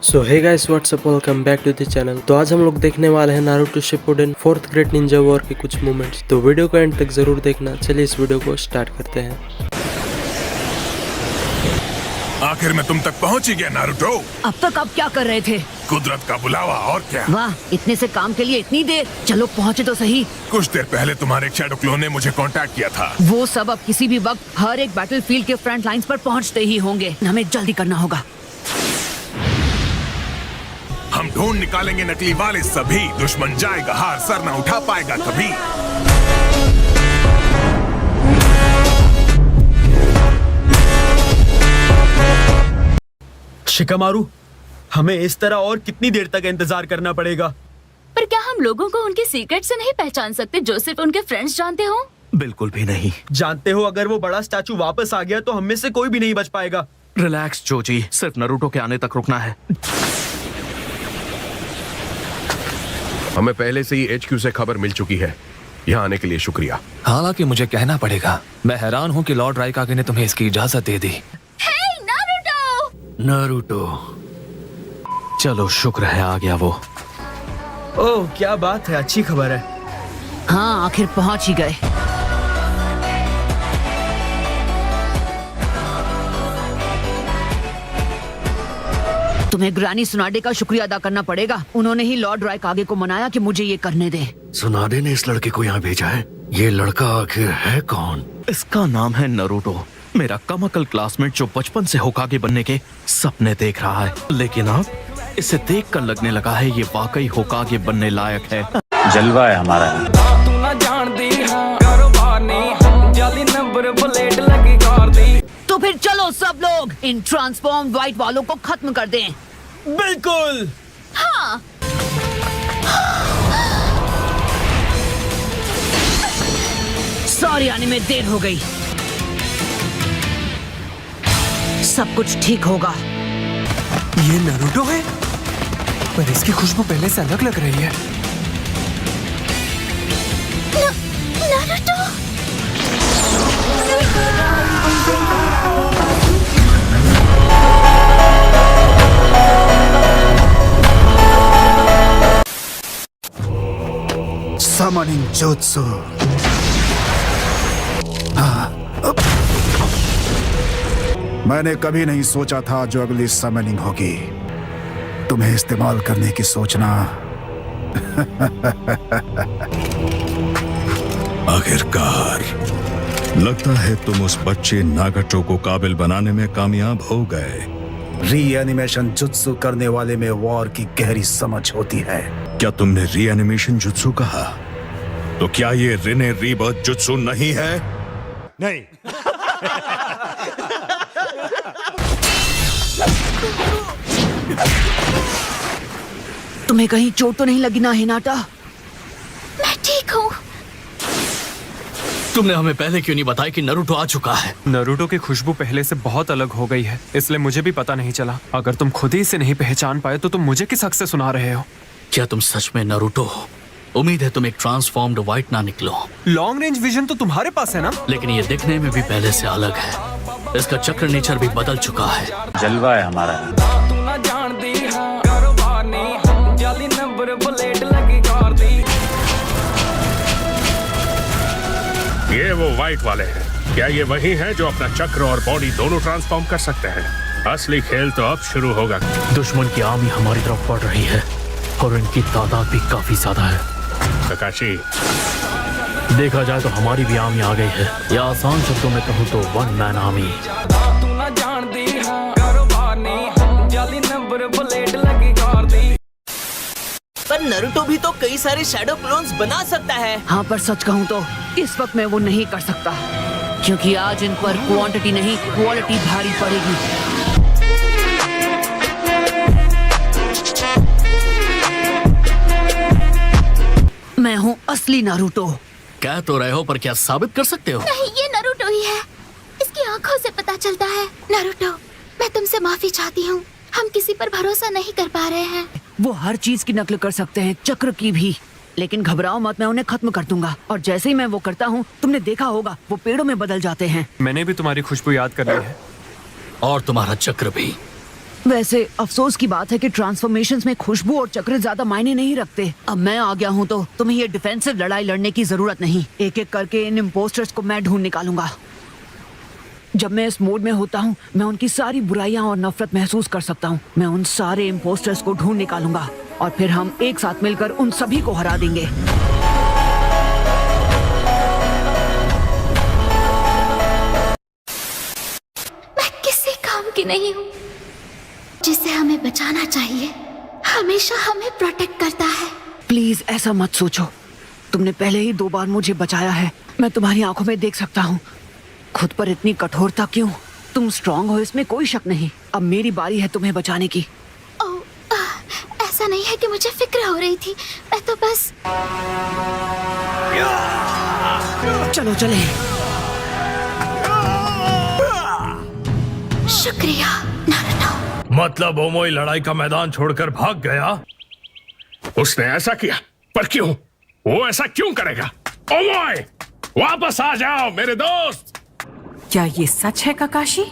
So hey guys what's up welcome back to the channel. तो आज हम लोग देखने वाले हैं Naruto Shippuden 4th great ninja war के कुछ मोमेंट्स। तो वीडियो को एंड तक जरूर देखना। चलिए इस वीडियो को स्टार्ट करते हैं। आखिर में तुम तक पहुंच ही गया नारुतो। अब तक आप क्या कर रहे थे? कुदरत का बुलावा और क्या। वाह, इतने से काम के लिए इतनी देर। चलो पहुँचे तो सही। कुछ देर पहले तुम्हारे शैडो क्लोन ने मुझे कांटेक्ट किया था। वो सब अब किसी भी वक्त हर एक बैटलफील्ड के फ्रंट लाइंस पर पहुँचते ही होंगे। हमें जल्दी करना होगा। हम ढूंढ निकालेंगे नकली वाले सभी। दुश्मन जाएगा हार, सर न उठा पाएगा कभी। शिकामारू, हमें इस तरह और कितनी देर तक इंतजार करना पड़ेगा? पर क्या हम लोगों को उनके सीक्रेट से नहीं पहचान सकते जो सिर्फ उनके फ्रेंड्स जानते हो? बिल्कुल भी नहीं। जानते हो, अगर वो बड़ा स्टैचू वापस आ गया तो हम में से कोई भी नहीं बच पाएगा। रिलैक्स जोजी, सिर्फ नारुतो के आने तक रुकना है। हमें पहले से ही HQ से खबर मिल चुकी है। यहाँ आने के लिए शुक्रिया। हालांकि मुझे कहना पड़ेगा, मैं हैरान हूँ कि लॉर्ड राइकागे ने तुम्हें इसकी इजाजत दे दी। हे नारुतो! नारुतो, चलो शुक्र है आ गया वो। ओह, क्या बात है, अच्छी खबर है। हाँ, आखिर पहुँच ही गए। तुम्हें ग्रानी सुनाडे का शुक्रिया अदा करना पड़ेगा। उन्होंने ही लॉर्ड राइकागे को मनाया कि मुझे ये करने दे। सुनाडे ने इस लड़के को यहाँ भेजा है। ये लड़का आखिर है कौन? इसका नाम है नारुतो, मेरा कमअकल क्लासमेट जो बचपन से होकागे बनने के सपने देख रहा है। लेकिन अब इसे देखकर लगने लगा है ये वाकई होकागे बनने लायक है। जलवा है हमारा। तो फिर चलो सब लोग इन ट्रांसफॉर्म व्हाइट वालों को खत्म कर दें। बिल्कुल। हाँ। सॉरी, आने में देर हो गई। सब कुछ ठीक होगा। ये नारुतो है, पर इसकी खुशबू पहले से अलग लग रही है। नारुतो! Summoning Jutsu। मैंने कभी नहीं सोचा था जो अगली समनिंग होगी तुम्हें इस्तेमाल करने की सोचना। आखिरकार लगता है तुम उस बच्चे नागाटो को काबिल बनाने में कामयाब हो गए। रीएनिमेशन जुत्सु करने वाले में वॉर की गहरी समझ होती है। क्या तुमने रीएनिमेशन जुत्सु कहा? तो क्या ये रिने रीबर्थ जुत्सु नहीं है? नहीं। तुम्हें कहीं चोट तो नहीं लगी ना हिनाटा? मैं ठीक हूँ। तुमने हमें पहले क्यों नहीं बताया कि नारुतो आ चुका है? नारुतो की खुशबू पहले से बहुत अलग हो गई है, इसलिए मुझे भी पता नहीं चला। अगर तुम खुद ही इसे नहीं पहचान पाए तो तुम मुझे किस हक से सुना रहे हो? क्या तुम सच में नारुतो हो? उम्मीद है तुम एक ट्रांसफॉर्म्ड व्हाइट ना निकलो। लॉन्ग रेंज विजन तो तुम्हारे पास है ना? लेकिन ये दिखने में भी पहले से अलग है। इसका चक्र नेचर भी बदल चुका है। जलवा है हमारा। ये वो व्हाइट वाले हैं। क्या ये वही हैं जो अपना चक्र और बॉडी दोनों ट्रांसफॉर्म कर सकते हैं? असली खेल तो अब शुरू होगा। दुश्मन की आर्मी हमारी तरफ बढ़ रही है और इनकी तादाद भी काफी ज्यादा है। ककाशी, देखा जाए तो हमारी भी आर्मी आ गई है, या आसान शब्दों में कहूँ तो वन मैन आर्मी। पर नारुतो भी तो कई सारे शैडो क्लोन्स बना सकता है। हाँ, पर सच कहूँ तो इस वक्त मैं वो नहीं कर सकता, क्योंकि आज इन पर क्वांटिटी नहीं क्वालिटी भारी पड़ेगी। मैं हूँ असली नारुतो। कह तो रहे हो, पर क्या साबित कर सकते हो? नहीं, ये नारुतो ही है। इसकी आंखों से पता चलता है। नारुतो, मैं तुमसे माफी चाहती हूँ। हम किसी पर भरोसा नहीं कर पा रहे हैं। वो हर चीज की नकल कर सकते हैं, चक्र की भी। लेकिन घबराओ मत, मैं उन्हें खत्म कर दूंगा। और जैसे ही मैं वो करता हूँ, तुमने देखा होगा वो पेड़ों में बदल जाते हैं। मैंने भी तुम्हारी खुशबू याद कर ली है। और तुम्हारा चक्र भी। वैसे अफसोस की बात है कि ट्रांसफॉर्मेशंस में खुशबू और चक्र ज्यादा मायने नहीं रखते। अब मैं आ गया हूँ तो तुम्हें ये डिफेंसिव लड़ाई लड़ने की जरूरत नहीं। एक एक करके इन इम्पोस्टर्स को मैं ढूंढ निकालूंगा। जब मैं इस मोड में होता हूँ मैं उनकी सारी बुराइयां और नफरत महसूस कर सकता हूँ। मैं उन सारे इम्पोस्टर्स को ढूंढ निकालूंगा और फिर हम एक साथ मिलकर उन सभी को हरा देंगे। मैं किसी काम की नहीं हूँ। जिसे हमें बचाना चाहिए हमेशा हमें प्रोटेक्ट करता है। प्लीज ऐसा मत सोचो। तुमने पहले ही 2 बार मुझे बचाया है। मैं तुम्हारी आंखों में देख सकता हूँ। खुद पर इतनी कठोरता क्यों? तुम स्ट्रांग हो, इसमें कोई शक नहीं। अब मेरी बारी है तुम्हें बचाने की। ऐसा नहीं है कि मुझे फिक्र हो रही थी। मैं तो बस चलो चले। शुक्रिया नारुतो। मतलब ओमोई लड़ाई का मैदान छोड़कर भाग गया? उसने ऐसा किया, पर क्यों? वो ऐसा क्यों करेगा? ओमोई, वापस आ जाओ मेरे दोस्त। क्या ये सच है काकाशी?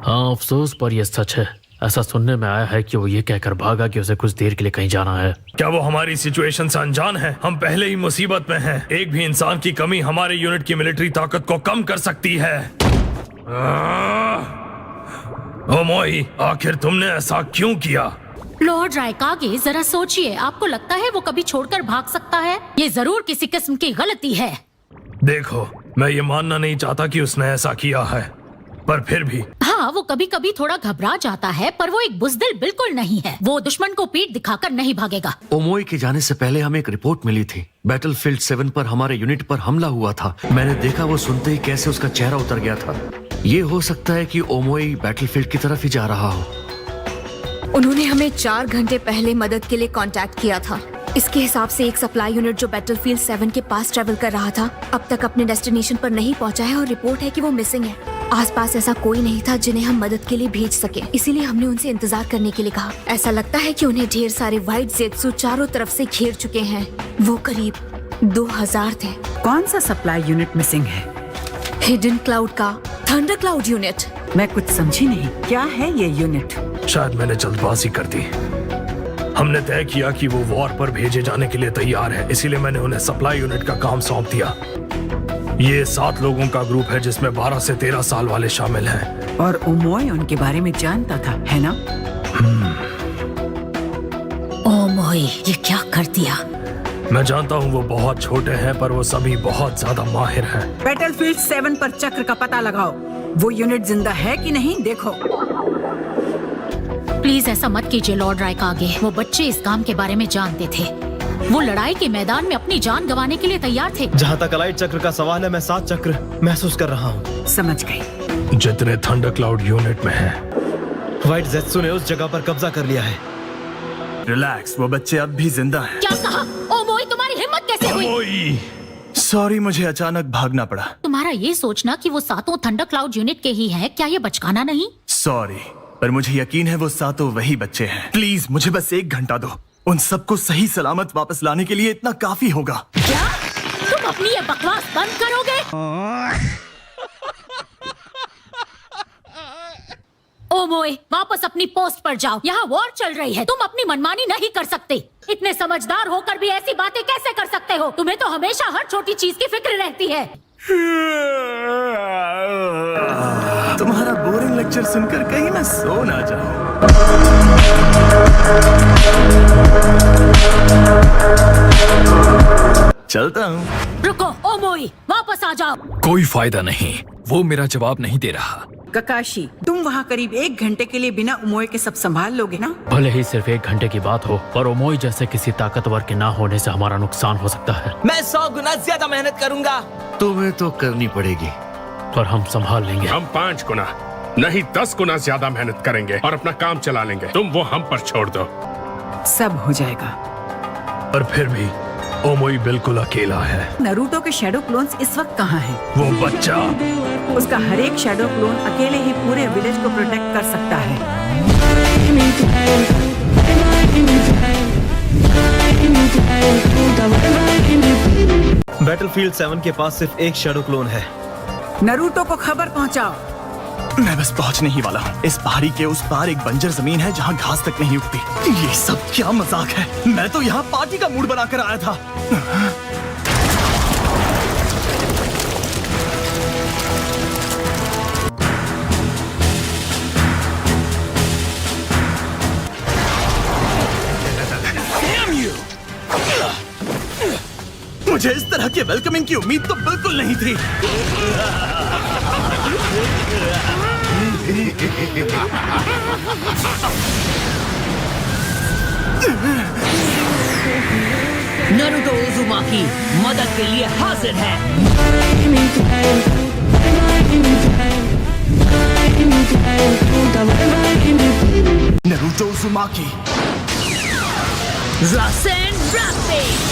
हाँ अफसोस, पर यह सच है। ऐसा सुनने में आया है कि वो ये कहकर भागा कि उसे कुछ देर के लिए कहीं जाना है। क्या वो हमारी सिचुएशन से अनजान है? हम पहले ही मुसीबत में हैं। एक भी इंसान की कमी हमारे यूनिट की मिलिट्री ताकत को कम कर सकती है। ओमोई, आखिर तुमने ऐसा क्यों किया? लॉर्ड रायकागे, जरा सोचिए। आपको लगता है वो कभी छोड़कर भाग सकता है? ये जरूर किसी किस्म की गलती है। देखो, मैं ये मानना नहीं चाहता कि उसने ऐसा किया है, पर फिर भी। हाँ, वो कभी कभी थोड़ा घबरा जाता है, पर वो एक बुज़दिल बिल्कुल नहीं है। वो दुश्मन को पीठ दिखाकर नहीं भागेगा। ओमोई के जाने से पहले हमें एक रिपोर्ट मिली थी। बैटलफील्ड 7 पर हमारे यूनिट पर हमला हुआ था। मैंने देखा वो सुनते ही कैसे उसका चेहरा उतर गया था। ये हो सकता है कि ओमोई बैटलफील्ड की तरफ ही जा रहा हो। उन्होंने हमें 4 घंटे पहले मदद के लिए कांटेक्ट किया था। इसके हिसाब से एक सप्लाई यूनिट जो बैटलफील्ड 7 के पास ट्रेवल कर रहा था अब तक अपने डेस्टिनेशन पर नहीं पहुंचा है और रिपोर्ट है कि वो मिसिंग है। आसपास ऐसा कोई नहीं था जिन्हें हम मदद के लिए भेज सके, इसीलिए हमने उनसे इंतजार करने के लिए कहा। ऐसा लगता है कि उन्हें ढेर सारे व्हाइट ज़ेत्सु चारों तरफ से घेर चुके हैं। वो करीब 2000 थे। कौन सा सप्लाई यूनिट मिसिंग है? हिडन क्लाउड का थंडर क्लाउड यूनिट। मैं कुछ समझी नहीं, क्या है ये यूनिट? शायद मैंने जल्दबाजी कर दी। हमने तय किया कि वो वॉर पर भेजे जाने के लिए तैयार है, इसीलिए मैंने उन्हें सप्लाई यूनिट का काम सौंप दिया। ये 7 लोगों का ग्रुप है जिसमें 12 से 13 साल वाले शामिल हैं। और ओमोई उनके बारे में जानता था, है ना? ओमोई, ये क्या कर दिया? मैं जानता हूँ वो बहुत छोटे हैं, पर वो सभी बहुत ज्यादा माहिर हैं। बैटलफील्ड 7 पर चक्र का पता लगाओ। वो यूनिट जिंदा है कि नहीं देखो। प्लीज ऐसा मत कीजिए लॉर्ड रायकागे। वो बच्चे इस काम के बारे में जानते थे। वो लड़ाई के मैदान में अपनी जान गंवाने के लिए तैयार थे। जहाँ तक अलाइट चक्र का सवाल है, मैं 7 चक्र महसूस कर रहा हूँ। समझ गई। जितने थंडर क्लाउड यूनिट में हैं। व्हाइट ज़ेत्सु ने उस जगह पर कब्जा कर लिया है। रिलैक्स, वो बच्चे अब भी जिंदा हैं। क्या कहा? ओमोई, तुम्हारी हिम्मत कैसे हुई? सॉरी, मुझे अचानक भागना पड़ा। तुम्हारा ये सोचना कि वो 7 थंडर क्लाउड यूनिट के ही हैं, क्या ये बचकाना नहीं? सॉरी, पर मुझे यकीन है वो 7 वही बच्चे हैं। प्लीज मुझे बस 1 घंटा दो। उन सबको सही सलामत वापस लाने के लिए इतना काफी होगा। क्या तुम अपनी ये बकवास बंद करोगे? ओमोए, वापस अपनी पोस्ट पर जाओ। यहाँ वॉर चल रही है, तुम अपनी मनमानी नहीं कर सकते। इतने समझदार होकर भी ऐसी बातें कैसे कर सकते हो? तुम्हें तो हमेशा हर छोटी चीज की फिक्र रहती है। तुम्हारा बोरिंग लेक्चर सुनकर कहीं मैं सो ना जाऊं। चलता हूँ। रुको ओमोई, वापस आ जाओ। कोई फायदा नहीं, वो मेरा जवाब नहीं दे रहा। ककाशी, तुम वहाँ करीब 1 घंटे के लिए बिना ओमोई के सब संभाल लोगे ना? भले ही सिर्फ 1 घंटे की बात हो, पर ओमोई जैसे किसी ताकतवर के ना होने से हमारा नुकसान हो सकता है। मैं 100 गुना ज्यादा मेहनत करूंगा। तुम्हें तो करनी पड़ेगी, पर हम संभाल लेंगे। हम 5 गुना नहीं 10 गुना ज्यादा मेहनत करेंगे और अपना काम चला लेंगे। तुम वो हम पर छोड़ दो। सब हो जाएगा। पर फिर भी ओमोई बिल्कुल अकेला है। नरूटो के शैडो क्लोन्स इस वक्त कहाँ हैं? वो बच्चा, उसका हर एक शैडो क्लोन अकेले ही पूरे विलेज को प्रोटेक्ट कर सकता है। बैटलफील्ड 7 के पास सिर्फ एक शैडो क्लोन है। नरूटो को खबर पहुंचाओ। मैं बस पहुंचने ही वाला हूँ। इस पहाड़ी के उस पार एक बंजर जमीन है जहाँ घास तक नहीं उगती। ये सब क्या मजाक है? मैं तो यहाँ पार्टी का मूड बनाकर आया था। मुझे इस तरह के वेलकमिंग की उम्मीद तो बिल्कुल नहीं थी। नारुतो उज़ुमाकी मदद के लिए हाजिर है। Naruto Uzumaki Rasen rampage.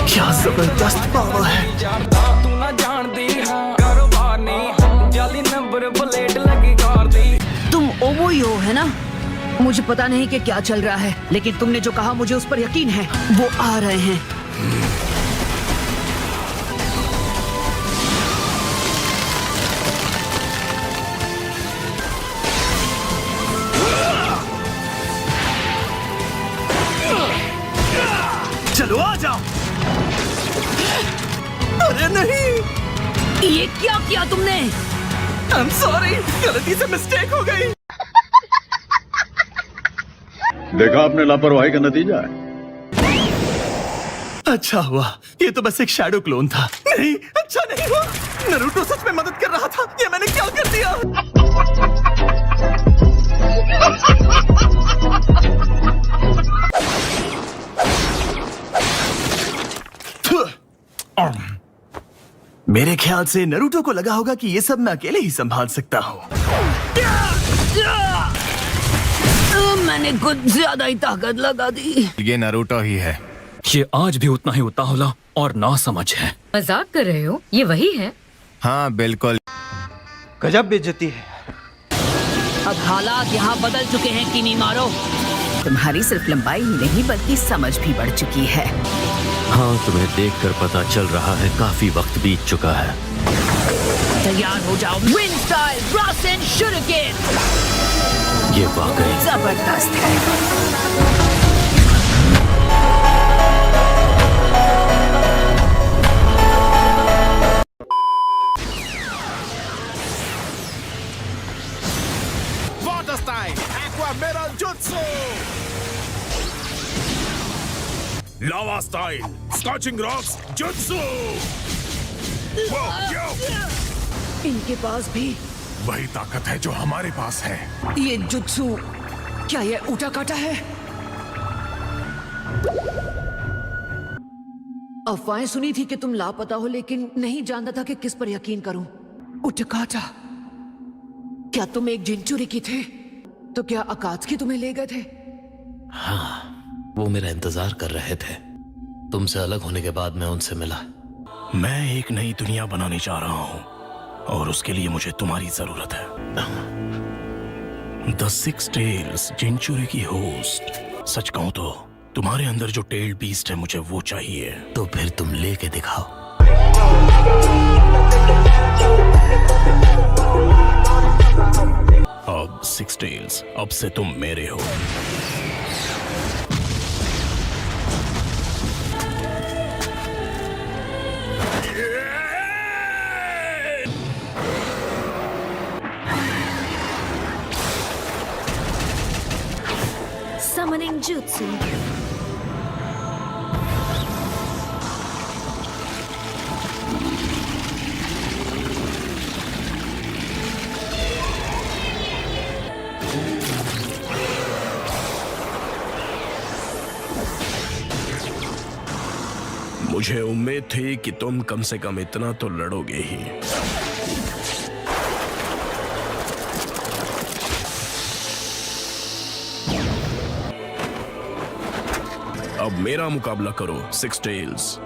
क्या जबरदस्त पावर है। तुम ओमोयो है ना? मुझे पता नहीं कि क्या चल रहा है, लेकिन तुमने जो कहा मुझे उस पर यकीन है। वो आ रहे हैं। चलो आ जाओ। अरे नहीं, ये क्या किया तुमने? I'm sorry, गलती से मिस्टेक हो गई। देखा आपने लापरवाही का नतीजा है। अच्छा हुआ, ये तो बस एक शैडो क्लोन था। नहीं, अच्छा नहीं हुआ। नारुतो सच में मदद कर रहा था। ये मैंने क्या कर दिया? मेरे ख्याल से नारुतो को लगा होगा कि ये सब मैं अकेले ही संभाल सकता हूँ। मैंने कुछ ज्यादा ही ताकत लगा दी। ये नारुतो ही है। ये आज भी उतना ही उतावला और नासमझ है। मजाक कर रहे हो? ये वही है? हाँ बिल्कुल। गजब बेइज्जती है। अब हालात यहाँ बदल चुके हैं किमीमारो। तुम्हारी सिर्फ लंबाई ही नहीं बल्कि समझ भी बढ़ चुकी है। हाँ, तुम्हें देखकर पता चल रहा है काफी वक्त बीत चुका है। तैयार हो जाओ। Wind style Rasen shuriken. ये वाकई जबरदस्त है। Water style, Aqua Metal Jutsu. Lava style, scorching rocks jutsu. इनके पास भी वही ताकत है जो हमारे पास है। ये जुत्सु, क्या ये उटा काटा है? अफवाहें सुनी थी कि तुम लापता हो, लेकिन नहीं जानता था कि किस पर यकीन करूं। उटकाटा, क्या तुम एक जिंचुरी की थे? तो क्या अकात्सुकी तुम्हें ले गए थे? हाँ, वो मेरा इंतजार कर रहे थे। तुमसे अलग होने के बाद मैं उनसे मिला। मैं एक नई दुनिया बनाने जा रहा हूँ और उसके लिए मुझे तुम्हारी जरूरत है। द सिक्स टेल्स जिंचुरी की होस्ट। सच कहूं तो तुम्हारे अंदर जो टेल्ड बीस्ट है मुझे वो चाहिए। तो फिर तुम लेके दिखाओ। अब सिक्स टेल्स, अब से तुम मेरे हो। Summoning Jutsu. मुझे उम्मीद थी कि तुम कम से कम इतना तो लड़ोगे ही। अब मेरा मुकाबला करो सिक्स टेल्स।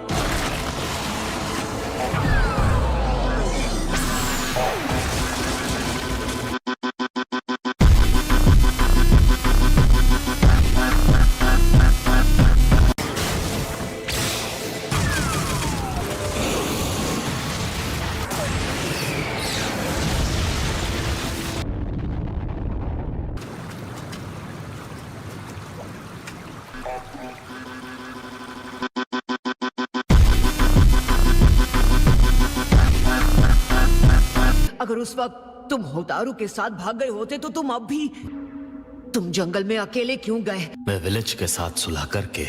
अगर उस वक्त तुम होतारू के साथ भाग गए होते तो तुम जंगल में अकेले क्यों गए? मैं विलेज के साथ सुलह करके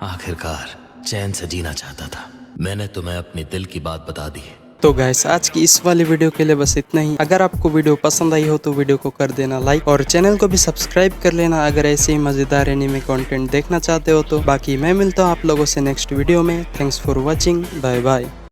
आखिरकार चैन से जीना चाहता था। मैंने तुम्हें अपनी दिल की बात बता दी। तो गाइस आज की इस वाली वीडियो के लिए बस इतना ही। अगर आपको वीडियो पसंद आई हो तो वीडियो को कर देना लाइक और चैनल को भी सब्सक्राइब कर लेना अगर ऐसे ही मजेदार एनीमे कंटेंट देखना चाहते हो तो। बाकी मैं मिलता हूँ आप लोगों से नेक्स्ट वीडियो में। Thanks for watching, bye bye.